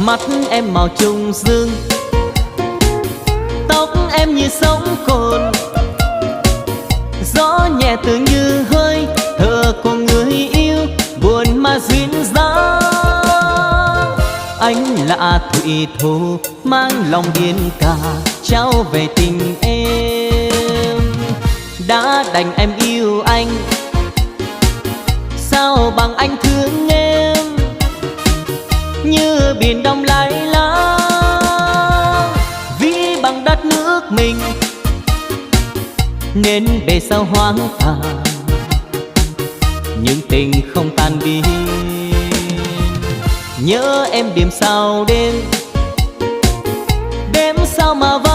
Mắt em màu trùng dương, tóc em như sóng cồn, gió nhẹ tưởng như hơi thở của người yêu buồn mà duyên dáng. Anh lạ thủy thủ mang lòng biển cả trao về tình em. Đã đành em yêu anh, sao bằng anh thương em, như biển đông lái lá. Vì bằng đất nước mình nên bề sao hoang tàn, nhưng tình không tan biến. Nhớ em đêm sao đêm, đêm sao mà vắng